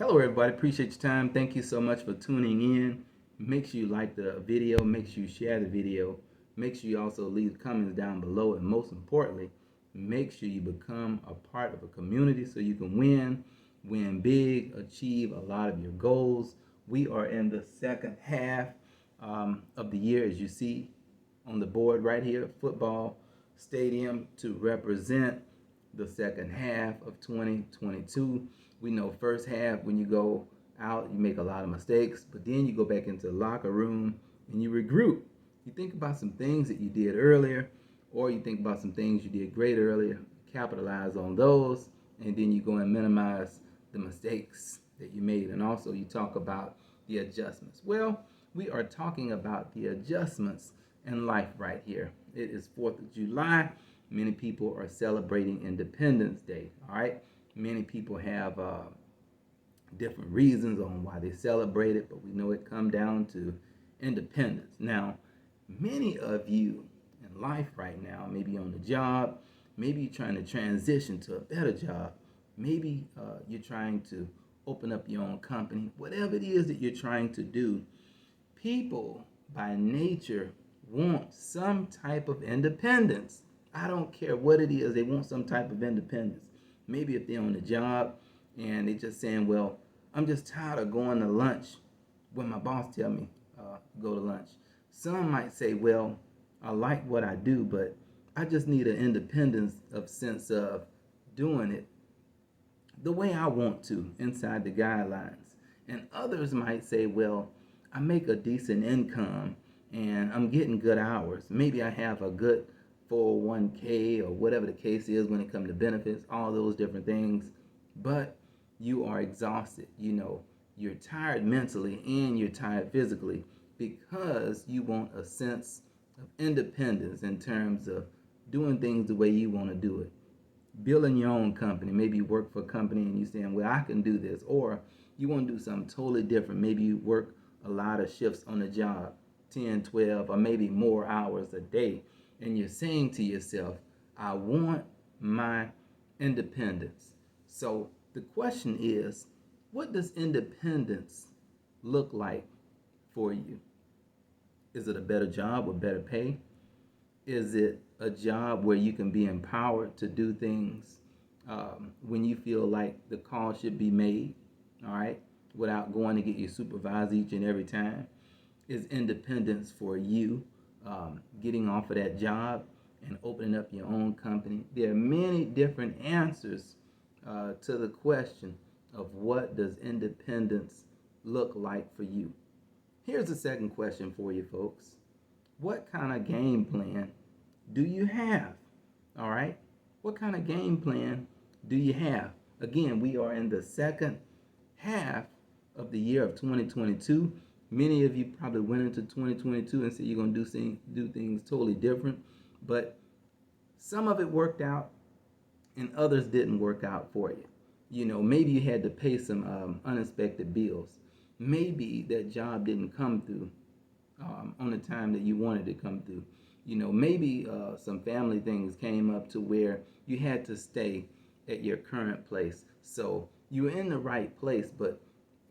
Hello, everybody. Appreciate your time. Thank you so much for tuning in. Make sure you like the video. Make sure you share the video. Make sure you also leave comments down below. And most importantly, make sure you become a part of a community so you can win big, achieve a lot of your goals. We are in the second half of the year, as you see on the board right here, football stadium to represent the second half of 2022. We know first half when you go out, you make a lot of mistakes, but then you go back into the locker room and you regroup. You think about some things that you did earlier, or you think about some things you did great earlier, capitalize on those, and then you go and minimize the mistakes that you made. And also you talk about the adjustments. Well, we are talking about the adjustments in life right here. It is 4th of July. Many people are celebrating Independence Day. All right. Many people have different reasons on why they celebrate it, but we know it comes down to independence. Now, many of you in life right now, maybe on the job, maybe you're trying to transition to a better job, maybe you're trying to open up your own company, whatever it is that you're trying to do, people by nature want some type of independence. I don't care what it is, they want some type of independence. Maybe if they're on the job and they're just saying, well, I'm just tired of going to lunch when my boss tell me go to lunch. Some might say, well, I like what I do, but I just need an independence of sense of doing it the way I want to inside the guidelines. And others might say, well, I make a decent income and I'm getting good hours. Maybe I have a good 401k or whatever the case is when it comes to benefits, all those different things. But you are exhausted. You're tired mentally and you're tired physically because you want a sense of independence in terms of doing things the way you want to do it, building your own company. Maybe you work for a company and you're saying, well, I can do this. Or you want to do something totally different. Maybe you work a lot of shifts on the job, 10, 12, or maybe more hours a day. And you're saying to yourself, I want my independence. So the question is, what does independence look like for you? Is it a better job with better pay? Is it a job where you can be empowered to do things when you feel like the call should be made, all right, without going to get your supervisor each and every time? Is independence for you getting off of that job and opening up your own company? There are many different answers to the question of what does independence look like for you. Here's the second question for you folks. What kind of game plan do you have? All right? What kind of game plan do you have? Again, we are in the second half of the year of 2022. Many of you probably went into 2022 and said you're going to do things totally different, but some of it worked out and others didn't work out for you. Maybe you had to pay some unexpected bills. Maybe that job didn't come through on the time that you wanted to come through. Maybe some family things came up to where you had to stay at your current place. So you're in the right place, but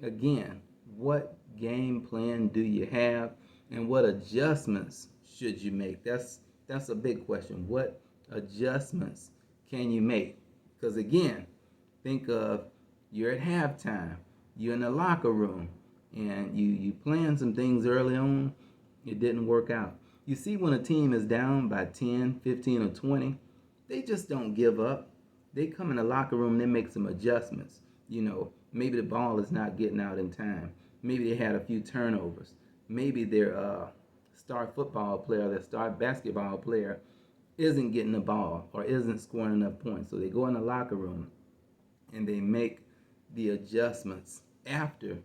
again, what game plan do you have and what adjustments should you make? That's a big question. What adjustments can you make? Because again, think of you're at halftime, you're in the locker room, and you plan some things early on, it didn't work out. You see, when a team is down by 10, 15, or 20, they just don't give up. They come in the locker room and they make some adjustments. Maybe the ball is not getting out in time. Maybe they had a few turnovers. Maybe their star football player, their star basketball player isn't getting the ball or isn't scoring enough points. So they go in the locker room and they make the adjustments after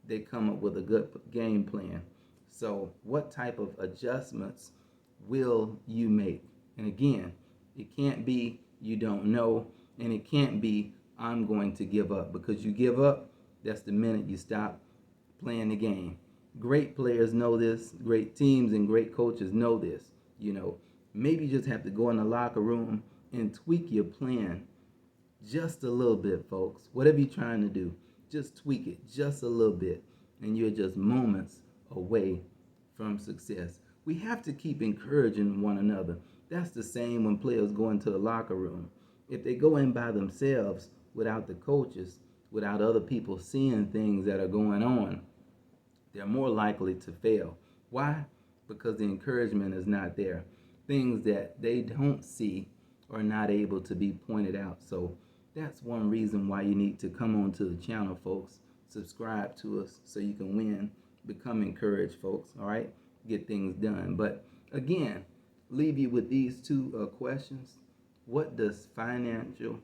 they come up with a good game plan. So what type of adjustments will you make? And again, it can't be you don't know, and it can't be I'm going to give up, because you give up, that's the minute you stop playing the game. Great players know this, great teams and great coaches know this. Maybe you just have to go in the locker room and tweak your plan just a little bit, folks. Whatever you're trying to do, Just tweak it just a little bit, and you're just moments away from success. We have to keep encouraging one another. That's the same when players go into the locker room. If they go in by themselves without the coaches, without other people seeing things that are going on, they're more likely to fail. Why? Because the encouragement is not there. Things that they don't see are not able to be pointed out. So that's one reason why you need to come onto the channel, folks. Subscribe to us so you can win, become encouraged, folks. All right, get things done. But again, leave you with these two questions. What does financial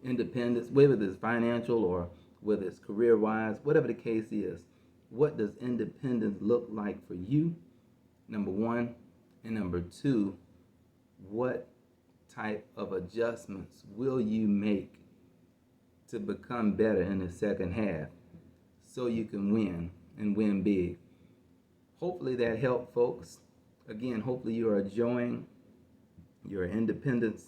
independence, whether it's financial or whether it's career-wise, whatever the case is, what does independence look like for you? Number one. And number two, what type of adjustments will you make to become better in the second half so you can win and win big? Hopefully that helped, folks. Again, hopefully you are enjoying your Independence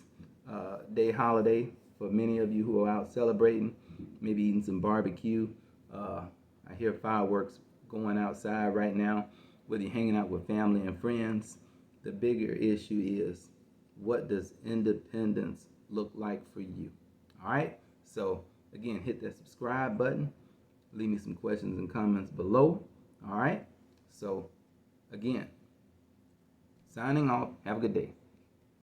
Day holiday. For many of you who are out celebrating, maybe eating some barbecue. I hear fireworks going outside right now, whether you're hanging out with family and friends. The bigger issue is, what does independence look like for you? All right? So, again, hit that subscribe button. Leave me some questions and comments below. All right? So, again, signing off. Have a good day.